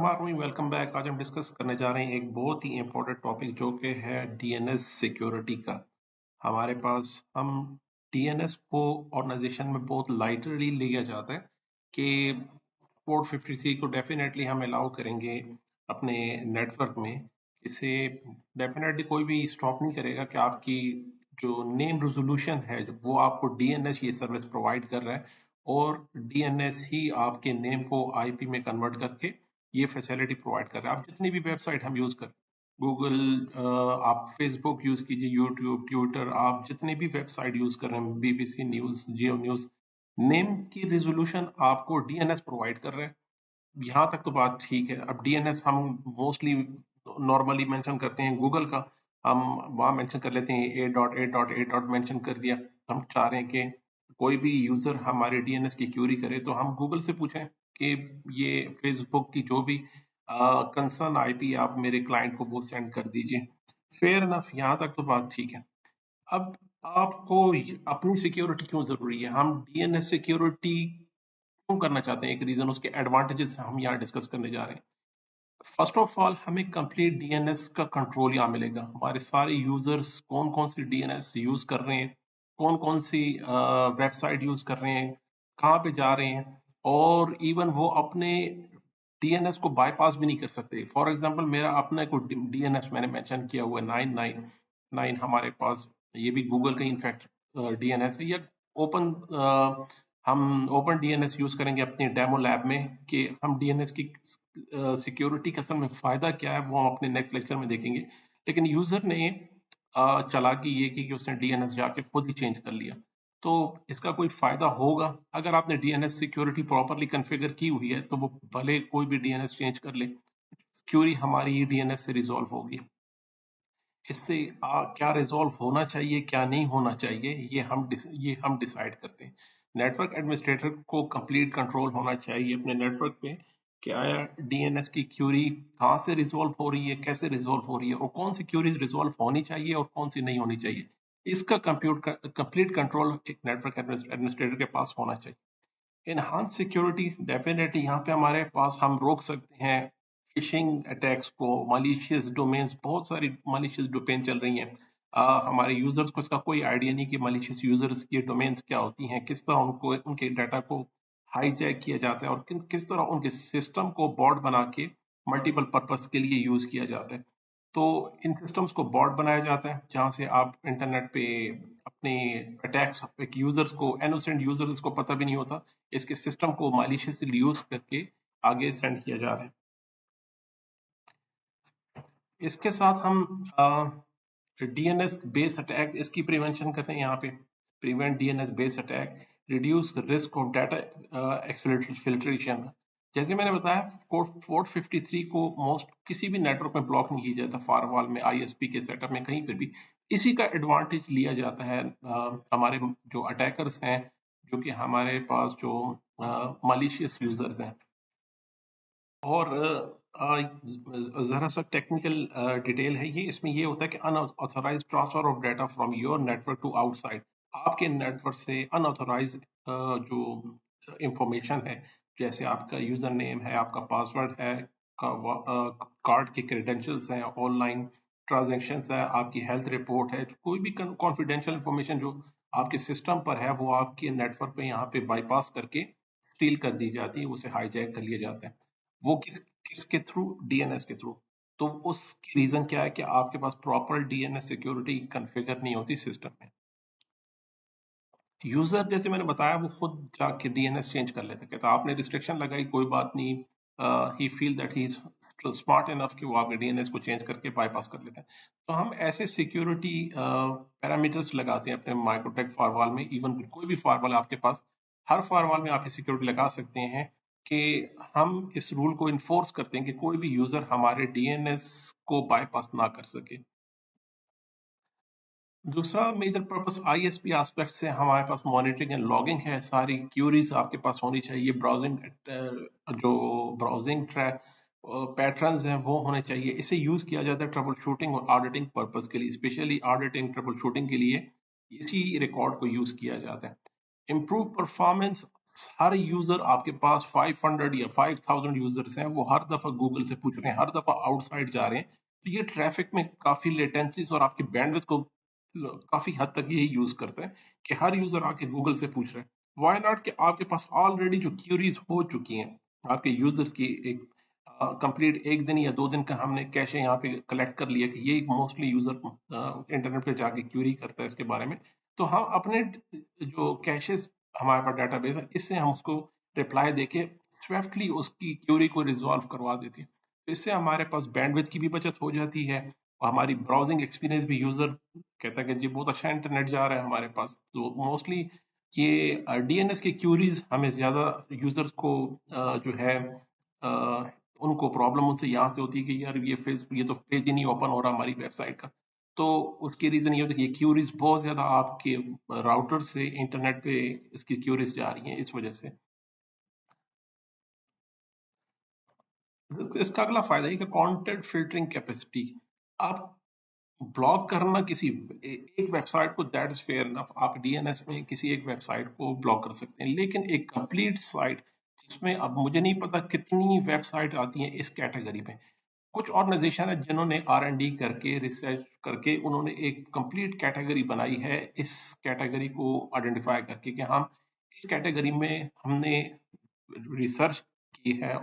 Marvin, welcome back. आज हम discuss करने जा रहे हैं एक बहुत ही इंपॉर्टेंट टॉपिक जो कि है डीएनएस सिक्योरिटी का। हमारे पास हम डीएनएस को ऑर्गेनाइजेशन में बहुत लाइटली लिया जाता है कि पोर्ट 53 को डेफिनेटली हम अलाउ करेंगे अपने नेटवर्क में। इसे डेफिनेटली कोई भी स्टॉप नहीं करेगा कि आपकी जो नेम रेजोल्यूशन है वो आपको डीएनएस ये सर्विस प्रोवाइड कर रहा है और डीएनएस ही आपके नेम को आईपी में कन्वर्ट करके ये फैसिलिटी प्रोवाइड कर रहा है। आप जितनी भी वेबसाइट हम यूज कर गूगल, आप फेसबुक यूज कीजिए, यूट्यूब, ट्विटर, आप जितने भी वेबसाइट यूज कर रहे हैं, बीबीसी न्यूज, जियो न्यूज, नेम की रिजोल्यूशन आपको डीएनएस प्रोवाइड कर रहा है। यहाँ तक तो बात ठीक है। अब डीएनएस हम मोस्टली नॉर्मली मेंशन करते हैं गूगल का, हम वहाँ मेंशन कर लेते हैं a.a.a. मेंशन कर दिया। हम चाह रहे हैं कि कोई भी यूजर हमारे डीएनएस की क्यूरी करे तो हम गूगल से पूछें कि ये फेसबुक की जो भी कंसर्न आईपी आप मेरे क्लाइंट को वो सेंड कर दीजिए। फेयर इनफ, यहाँ तक तो बात ठीक है। अब आपको अपनी सिक्योरिटी क्यों जरूरी है, हम डीएनएस सिक्योरिटी क्यों करना चाहते हैं, एक रीजन उसके एडवांटेजेस हम यहाँ डिस्कस करने जा रहे हैं। फर्स्ट ऑफ ऑल, हमें कंप्लीट डीएनएस का कंट्रोल यहाँ मिलेगा। हमारे सारे यूजर्स कौन कौन सी डीएनएस यूज कर रहे हैं, कौन कौन सी वेबसाइट यूज कर रहे हैं, कहाँ पे जा रहे हैं, और इवन वो अपने डीएनएस को बाईपास भी नहीं कर सकते। फॉर एग्जांपल, मेरा अपना कोई डीएनएस मैंने मेंशन किया हुआ है 999, हमारे पास ये भी गूगल का इनफैक्ट डीएनएस है। या ओपन हम ओपन डीएनएस यूज करेंगे अपने डेमो लैब में कि हम डीएनएस की सिक्योरिटी का असल में फायदा क्या है वो हम अपने नेक्स्ट लेक्चर में देखेंगे। लेकिन यूजर ने चालाकी ये की कि उसने डीएनएस जाके खुद ही चेंज कर लिया। तो इसका कोई फायदा होगा? अगर आपने डीएनएस सिक्योरिटी प्रॉपरली कॉन्फ़िगर की हुई है तो वो भले कोई भी डीएनएस चेंज कर ले, क्यूरी हमारी डीएनएस से रिजॉल्व होगी। इससे क्या रिजॉल्व होना चाहिए, क्या नहीं होना चाहिए, ये हम डिसाइड करते हैं। नेटवर्क एडमिनिस्ट्रेटर को कंप्लीट कंट्रोल होना चाहिए अपने नेटवर्क पे। क्या डीएनएस की क्यूरी कहाँ से रिजॉल्व हो रही है, कैसे रिजॉल्व हो रही है, और कौन सी क्यूरी रिजॉल्व होनी चाहिए और कौन सी नहीं होनी चाहिए। इसका कंप्लीट कंट्रोल एक नेटवर्क एडमिनिस्ट्रेटर के पास होना चाहिए। इनहांस सिक्योरिटी, डेफिनेटली यहाँ पे हमारे पास हम रोक सकते हैं फिशिंग अटैक्स को, मलिशियस डोमेन्स, बहुत सारी मलिशियस डोमेन चल रही हैं। हमारे यूजर्स को इसका कोई आइडिया नहीं कि मलिशियस यूजर्स की डोमेन्स क्या होती हैं, किस तरह उनको उनके डाटा को हाईजैक किया जाता है और किस तरह उनके सिस्टम को बॉट बना के मल्टीपल पर्पस के लिए यूज किया जाता है। तो इन सिस्टम्स को बॉट बनाया जाता है जहां से आप इंटरनेट पे अपने अटैक्स, एक यूजर्स को, इनोसेंट यूजर्स को पता भी नहीं होता, इसके सिस्टम को मालिशियसली यूज करके आगे सेंड किया जा रहा है। इसके साथ हम डीएनएस बेस्ड अटैक, इसकी प्रिवेंशन करते हैं यहाँ पे। Prevent DNS based attack, reduce risk of data exfiltration. जैसे मैंने बताया, पोर्ट 53 को मोस्ट किसी भी नेटवर्क में ब्लॉक नहीं किया जाता, फायरवॉल में, आईएसपी के सेटअप में, कहीं पर भी। इसी का एडवांटेज लिया जाता है हमारे जो अटैकर्स हैं, जो कि हमारे पास जो मलिशियस यूजर्स हैं। और जरा सा टेक्निकल डिटेल है ये, इसमें ये होता है कि unauthorise transfer of data from your network to outside. आपके नेटवर्क से अनऑथोराइज जो इंफॉर्मेशन है, जैसे आपका यूजर नेम है, आपका पासवर्ड है, कार्ड के क्रेडेंशियल्स हैं, ऑनलाइन ट्रांजेक्शन्स है, आपकी हेल्थ रिपोर्ट है, कोई भी कॉन्फिडेंशियल इंफॉर्मेशन जो आपके सिस्टम पर है, वो आपके नेटवर्क पे यहाँ पे बाईपास करके स्टील कर दी जाती है, उसे हाईजैक कर लिया जाता है। वो किसके थ्रू? डीएनएस के थ्रू। तो उसकी रीजन क्या है कि आपके पास प्रॉपर डीएनएस सिक्योरिटी कॉन्फ़िगर नहीं होती सिस्टम में। यूजर, जैसे मैंने बताया, वो खुद जाके डीएनएस चेंज कर लेते, कहता आपने रिस्ट्रिक्शन लगाई, कोई बात नहीं, he feel that he is smart enough कि वो आपके डीएनएस को चेंज करके बाईपास कर लेते हैं। तो हम ऐसे सिक्योरिटी पैरामीटर्स लगाते हैं अपने माइक्रोटेक फायरवॉल में। इवन कोई भी फायरवॉल आपके पास, हर फायरवॉल में आप ये सिक्योरिटी लगा सकते हैं कि हम इस रूल को इन्फोर्स करते हैं कि कोई भी यूजर हमारे डीएनएस को बाईपास ना कर सके। दूसरा मेजर पर्पस आईएसपी एस्पेक्ट से हमारे पास मॉनिटरिंग एंड लॉगिंग है। सारी क्यूरीज आपके पास होनी चाहिए, ब्राउजिंग जो ब्राउजिंग पैटर्न्स हैं वो होने चाहिए। इसे यूज किया जाता है ट्रबल शूटिंग और ऑडिटिंग पर्पस के लिए, स्पेशली ऑडिटिंग, ट्रबल शूटिंग के लिए इसी रिकॉर्ड को यूज किया जाता है। इम्प्रूव परफॉर्मेंस, हर यूजर आपके पास 500 या 5000 यूजर्स हैं, वो हर दफा गूगल से पूछ रहे हैं, हर दफा आउटसाइड जा रहे हैं, तो ये ट्रैफिक में काफी लेटेंसीज और आपकी बैंडविड्थ को काफी हद तक यही यूज करता है कि हर यूजर आके गूगल से पूछ रहा है। वाई नॉट कि आपके पास ऑलरेडी जो क्यूरीज हो चुकी हैं आपके यूजर्स की, एक कंप्लीट एक दिन या 2 दिन का हमने कैशे यहाँ पे कलेक्ट कर लिया कि ये मोस्टली यूजर इंटरनेट पे जाके क्यूरी करता है इसके बारे में, तो हम अपने जो कैशेस हमारे पास डाटाबेस है, इससे हम उसको रिप्लाई देके स्विफ्टली उसकी क्यूरी को रिजॉल्व करवा देते हैं। तो इससे हमारे पास बैंडविड्थ की भी बचत हो जाती है और हमारी ब्राउजिंग एक्सपीरियंस भी, यूजर कहता है कि जी बहुत अच्छा इंटरनेट जा रहा है हमारे पास। तो मोस्टली ये डीएनएस की क्यूरीज हमें ज्यादा यूजर्स को जो है उनको प्रॉब्लम उनसे यहाँ से होती है कि यार ये तो पेज ही नहीं ओपन हो रहा हमारी वेबसाइट का। तो उसकी रीजन ये होता है कि ये क्यूरीज बहुत ज्यादा आपके राउटर से इंटरनेट पे इसकी क्यूरीज जा रही हैं इस वजह से। तो इसका अगला फायदा है कि कंटेंट फिल्टरिंग कैपेसिटी। आप ब्लॉक करना किसी एक वेबसाइट को, दैट इज फेयर इनफ, आप डीएनएस में किसी एक वेबसाइट को ब्लॉक कर सकते हैं, लेकिन एक कंप्लीट साइट जिसमें अब मुझे नहीं पता कितनी वेबसाइट आती हैं इस कैटेगरी में। कुछ ऑर्गेनाइजेशन है जिन्होंने R&D करके, रिसर्च करके, उन्होंने एक कंप्लीट कैटेगरी बनाई है इस कैटेगरी को आइडेंटिफाई करके कि हम इस कैटेगरी में हमने रिसर्च की है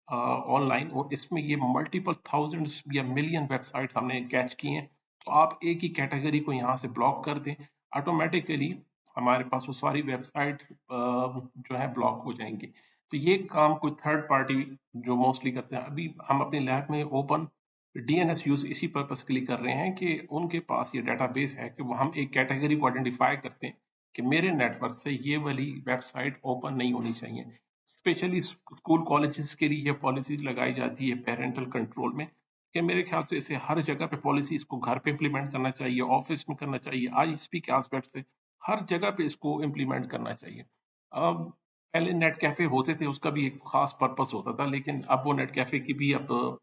ऑनलाइन, और इसमें ये मल्टीपल थाउजेंड्स या मिलियन वेबसाइट हमने कैच की हैं। तो आप एक ही कैटेगरी को यहाँ से ब्लॉक कर दें, ऑटोमेटिकली हमारे पास वो सारी वेबसाइट जो है ब्लॉक हो जाएंगी। तो ये काम कोई थर्ड पार्टी जो मोस्टली करते हैं, अभी हम अपने लैब में ओपन डीएनएस यूज इसी पर्पस के लिए कर रहे हैं कि उनके पास ये डाटाबेस है कि वो हम एक कैटेगरी को आइडेंटिफाई करते हैं कि मेरे नेटवर्क से ये वाली वेबसाइट ओपन नहीं होनी चाहिए। स्पेशली स्कूल कॉलेजेस के लिए पॉलिसीज लगाई जाती है पेरेंटल कंट्रोल में, कि मेरे ख्याल से इसे हर जगह पे पॉलिसी इसको घर पे इम्प्लीमेंट करना चाहिए, ऑफिस में करना चाहिए, आईएसपी के एस्पेक्ट से हर जगह पे इसको इम्प्लीमेंट करना चाहिए। अब पहले नेट कैफे होते थे, उसका भी एक खास पर्पस होता था, लेकिन अब वो नेट कैफे की भी अब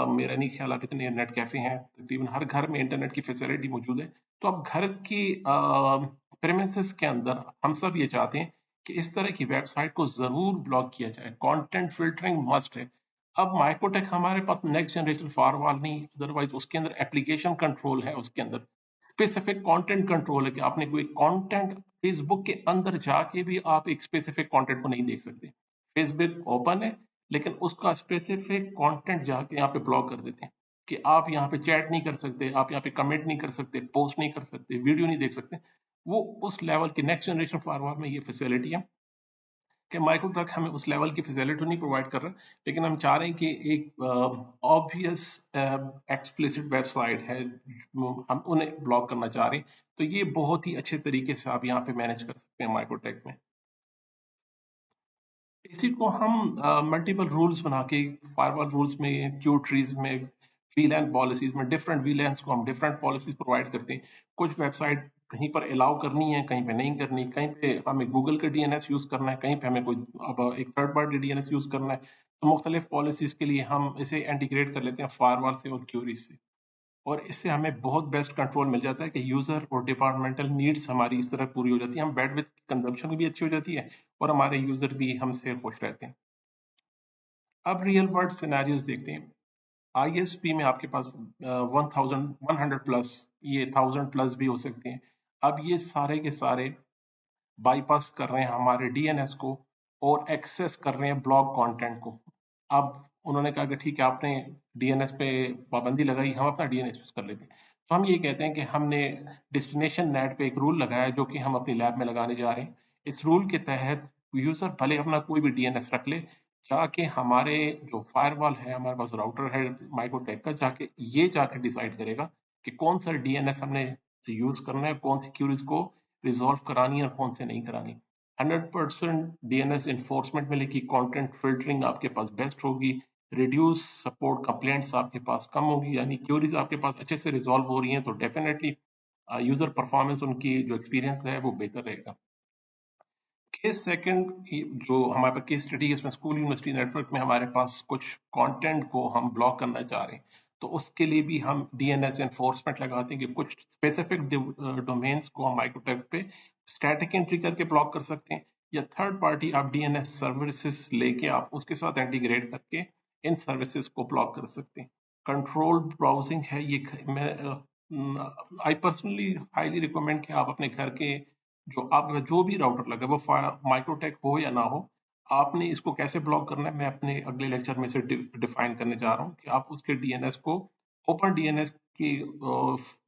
मेरा नहीं ख्याल अब इतने नेट कैफे हैं, तकरीबन हर घर में इंटरनेट की फैसिलिटी मौजूद है। तो अब घर की प्रेमिसेस के अंदर हम सब ये चाहते हैं कि इस तरह की वेबसाइट को जरूर ब्लॉक किया जाए, कंटेंट फिल्टरिंग मस्ट है। अब माइक्रोटेक हमारे पास नेक्स्ट जनरेशन फायरवॉल नहीं, अदरवाइज उसके अंदर एप्लीकेशन कंट्रोल है, उसके अंदर स्पेसिफिक कंटेंट कंट्रोल है कि आपने कोई कंटेंट फेसबुक के अंदर जाके भी आप एक स्पेसिफिक कंटेंट को नहीं देख सकते। फेसबुक ओपन है लेकिन उसका स्पेसिफिक कंटेंट जाके यहाँ पे ब्लॉक कर देते हैं कि आप यहाँ पे चैट नहीं कर सकते, आप यहाँ पे कमेंट नहीं कर सकते, पोस्ट नहीं कर सकते, वीडियो नहीं देख सकते। वो उस लेवल की नेक्स्ट जनरेशन फायरवॉल में ये फैसिलिटी है कि माइक्रोट्रक हमें उस लेवल की फैसिलिटी नहीं प्रोवाइड कर रहा, लेकिन हम चाह रहे हैं कि एक ऑब्वियस एक्सप्लिसिट वेबसाइट है, हम उन्हें ब्लॉक करना चाह रहे हैं। तो ये बहुत ही अच्छे तरीके से आप यहाँ पे मैनेज कर सकते हैं माइक्रोटेक में। इसी को हम मल्टीपल रूल्स बना के, फायरवॉल रूल्स में, क्यू ट्रीज में, वीलैन पॉलिसीज में, डिफरेंट वीलैंस को हम डिफरेंट पॉलिसीज प्रोवाइड करते हैं। कुछ वेबसाइट कहीं पर अलाउ करनी है, कहीं पे नहीं करनी, कहीं पे हमें गूगल का डीएनएस यूज करना है, कहीं पे हमें कोई अब एक थर्ड पार्टी डीएनएस यूज करना है। तो मुख्तलिफ पॉलिसीज के लिए हम इसे इंटीग्रेट कर लेते हैं फायरवॉल से और क्यूरी से, और इससे हमें बहुत बेस्ट कंट्रोल मिल जाता है कि यूजर और डिपार्टमेंटल नीड्स हमारी इस तरह पूरी हो जाती है, हम बैंडविड्थ कंजम्पशन भी अच्छी हो जाती है और हमारे यूजर भी हमसे खुश रहते हैं। अब रियल वर्ल्ड सिनेरियोज देखते हैं। आईएसपी में आपके पास 1100 प्लस, ये 1000 प्लस भी हो सकते हैं। अब ये सारे के सारे बाईपास कर रहे हैं हमारे डीएनएस को और एक्सेस कर रहे हैं ब्लॉग कंटेंट को। अब उन्होंने कहा कि ठीक है, आपने डीएनएस पे पाबंदी लगाई, हम अपना डीएनएस यूज कर लेते हैं। तो हम ये कहते हैं कि हमने डेस्टिनेशन नेट पे एक रूल लगाया जो कि हम अपनी लैब में लगाने जा रहे हैं। इस रूल के तहत यूजर भले अपना कोई भी डीएनएस रख ले, जाके हमारे जो फायरवॉल है, हमारे पास राउटर है माइक्रोटेक का, जाके ये जाके डिसाइड करेगा कि कौन सा डीएनएस हमने यूज करना है, कौन सी क्यूरीज को रिजॉल्व करानी है और कौन से नहीं करानी। 100% डीएनएस इन्फोर्समेंट मिलेगी, कंटेंट फिल्टरिंग आपके पास बेस्ट होगी, रिड्यूस सपोर्ट कंप्लेंट्स आपके पास कम होगी, यानी क्यूरीज आपके पास अच्छे से रिजॉल्व हो रही हैं, तो डेफिनेटली यूजर परफॉर्मेंस, उनकी जो एक्सपीरियंस है वो बेहतर रहेगा। केस सेकंड जो हमारे पास केस स्टडी है, उसमें स्कूल यूनिवर्सिटी नेटवर्क में हमारे पास कुछ कंटेंट को हम ब्लॉक करना चाह रहे हैं, तो उसके लिए भी हम डीएनएस एनफोर्समेंट लगाते हैं कि कुछ स्पेसिफिक डोमेन्स को हम माइक्रोटेक पे स्टैटिक एंट्री करके ब्लॉक कर सकते हैं। या थर्ड पार्टी आप डीएनएस सर्विसेज लेके आप उसके साथ इंटीग्रेट करके इन सर्विसेज को ब्लॉक कर सकते हैं। कंट्रोल ब्राउजिंग है ये मैं आई पर्सनली हाईली रिकमेंड कि आप अपने घर के जो आपका जो भी राउटर लगे वो माइक्रोटेक हो या ना हो, आपने इसको कैसे ब्लॉक करना है मैं अपने अगले लेक्चर में से डिफाइन करने जा रहा हूँ कि आप उसके डीएनएस को ओपन डीएनएस की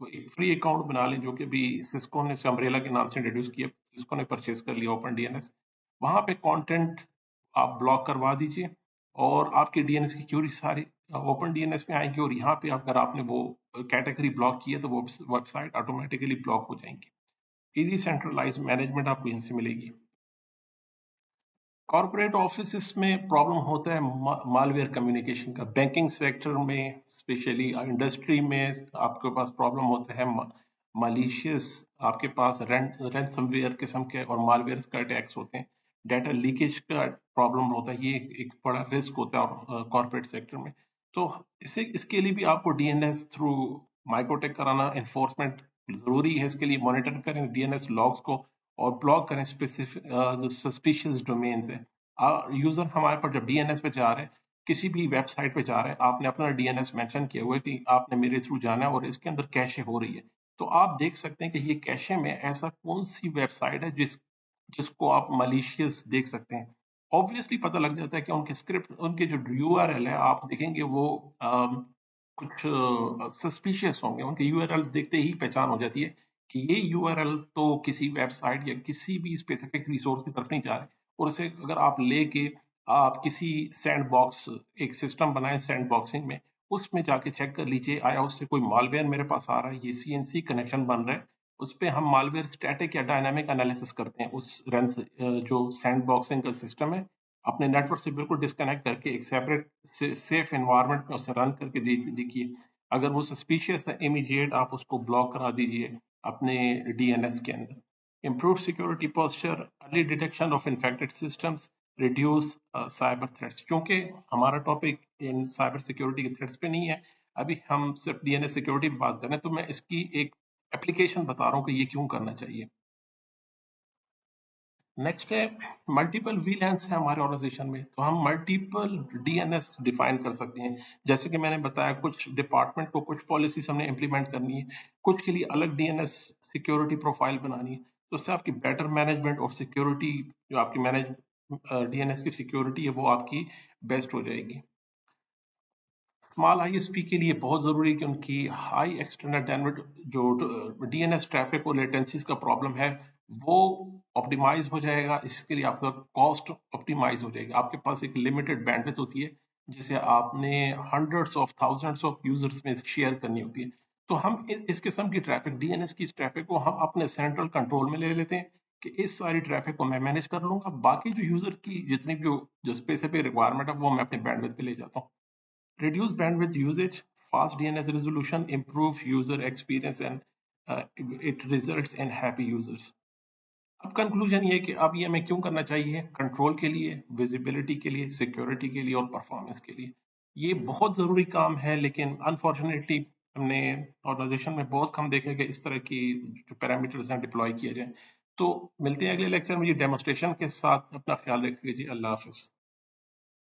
एक फ्री अकाउंट बना लें, जो कि अभी सिस्को ने अम्ब्रेला के नाम से इंट्रोड्यूस किया, सिस्को ने परचेज कर लिया ओपन डीएनएस। वहां पे कंटेंट आप ब्लॉक करवा दीजिए और आपके डीएनएस की क्यूरी सारी ओपन डीएनएस में आएंगी, और यहाँ पे अगर आपने वो कैटेगरी ब्लॉक की है तो वो वेबसाइट ऑटोमेटिकली ब्लॉक हो जाएंगी। इजी सेंट्रलाइज मैनेजमेंट आपको यहाँ से मिलेगी। कॉर्पोरेट ऑफिस में प्रॉब्लम होता है मालवेयर कम्युनिकेशन का। बैंकिंग सेक्टर में स्पेशली इंडस्ट्री में आपके पास प्रॉब्लम होता है मालिशियस, आपके पास रैंसमवेयर किस्म के और मालवेयर का अटैक्स होते हैं। डाटा लीकेज का प्रॉब्लम होता है, ये एक बड़ा रिस्क होता है और कॉर्पोरेट सेक्टर में। तो इसके लिए भी आपको डीएनएस थ्रू माइक्रोटेक कराना एनफोर्समेंट जरूरी है। इसके लिए मॉनिटर करें डीएनएस लॉग्स को और ब्लॉक करें स्पेसिफिक जो सस्पिशियस डोमेन्स है। यूजर हमारे पर जब डीएनएस पे जा रहे हैं, किसी भी वेबसाइट पे जा रहे हैं, आपने अपना डीएनएस मेंशन किया हुआ है कि आपने मेरे थ्रू जाना है और इसके अंदर कैशे हो रही है, तो आप देख सकते हैं कि ये कैशे में ऐसा कौन सी वेबसाइट है जिसको आप मलिशियस देख सकते हैं। ऑब्वियसली पता लग जाता है कि उनके स्क्रिप्ट, उनके जो यूआरएल है आप देखेंगे वो कुछ सस्पिशियस होंगे। उनके यूआरएल देखते ही पहचान हो जाती है कि ये यूआरएल तो किसी वेबसाइट या किसी भी स्पेसिफिक रिसोर्स की तरफ नहीं जा रहे, और इसे अगर आप लेके आप किसी सैंड बॉक्स, एक सिस्टम बनाए सैंड बॉक्सिंग में, उसमें जाके चेक कर लीजिए आया उससे कोई मालवेयर मेरे पास आ रहा है, ये सीएनसी कनेक्शन बन रहा है, उस पर हम मालवेयर स्टैटिक या डायनामिक एनालिसिस करते हैं उस रन जो सैंड बॉक्सिंग का सिस्टम है, अपने नेटवर्क से बिल्कुल डिस्कनेक्ट करके एक सेपरेट सेफ एनवायरनमेंट में उसे रन करके देखिए। अगर वो सस्पिशियस है इमीडिएट आप उसको ब्लॉक करा दीजिए अपने डीएनएस के अंदर। Improve security posture, early detection of infected systems, reduce cyber threats. क्योंकि हमारा टॉपिक इन साइबर सिक्योरिटी के थ्रेट्स पे नहीं है, अभी हम सिर्फ डीएनएस सिक्योरिटी पे बात कर रहे हैं, तो मैं इसकी एक एप्लीकेशन बता रहा हूँ कि ये क्यों करना चाहिए। नेक्स्ट है मल्टीपल वीलैंस है हमारे ऑर्गेनाइजेशन में, तो हम मल्टीपल डीएनएस डिफाइन कर सकते हैं। जैसे कि मैंने बताया कुछ डिपार्टमेंट को कुछ पॉलिसीज हमने इंप्लीमेंट करनी है, कुछ के लिए अलग डीएनएस सिक्योरिटी प्रोफाइल बनानी है, तो उससे आपकी बेटर मैनेजमेंट और सिक्योरिटी, जो आपकी मैनेज डीएनएस की सिक्योरिटी है वो आपकी बेस्ट हो जाएगी। स्मॉल आईएसपी के लिए बहुत जरूरी है कि उनकी हाई एक्सटर्नल बैंडविड्थ, जो डीएनएस ट्रैफिक और लेटेंसीज का प्रॉब्लम है वो ऑप्टिमाइज हो जाएगा। इसके लिए आपका कॉस्ट ऑप्टिमाइज हो जाएगी। आपके पास एक लिमिटेड बैंडविड्थ होती है जिसे आपने hundreds of thousands of users में शेयर करनी होती है। तो हम इस किस्म की ट्रैफिक, डीएनएस की इस ट्रैफिक को हम अपने सेंट्रल कंट्रोल में ले लेते हैं कि इस सारी ट्रैफिक को मैं मैनेज कर लूंगा, बाकी जो यूजर की जितनी भी जो स्पेसिफिक रिक्वायरमेंट है वो मैं अपने बैंडविड्थ पे ले जाता हूँ। Reduce bandwidth usage, fast DNS resolution, improve user experience, and it results in happy users. अब कंक्लूजन ये कि अब ये हमें क्यों करना चाहिए, कंट्रोल के लिए, विजिबिलिटी के लिए, सिक्योरिटी के लिए और परफॉर्मेंस के लिए। ये बहुत ज़रूरी काम है, लेकिन अनफॉर्चुनेटली हमने ऑर्गेनाइजेशन में बहुत कम देखे कि इस तरह की जो पैरामीटर्स हैं डिप्लॉय किए जाए। तो मिलते हैं अगले लेक्चर में, ये डेमोस्ट्रेशन के साथ। अपना ख्याल रखिए जी। अल्लाह हाफिज़।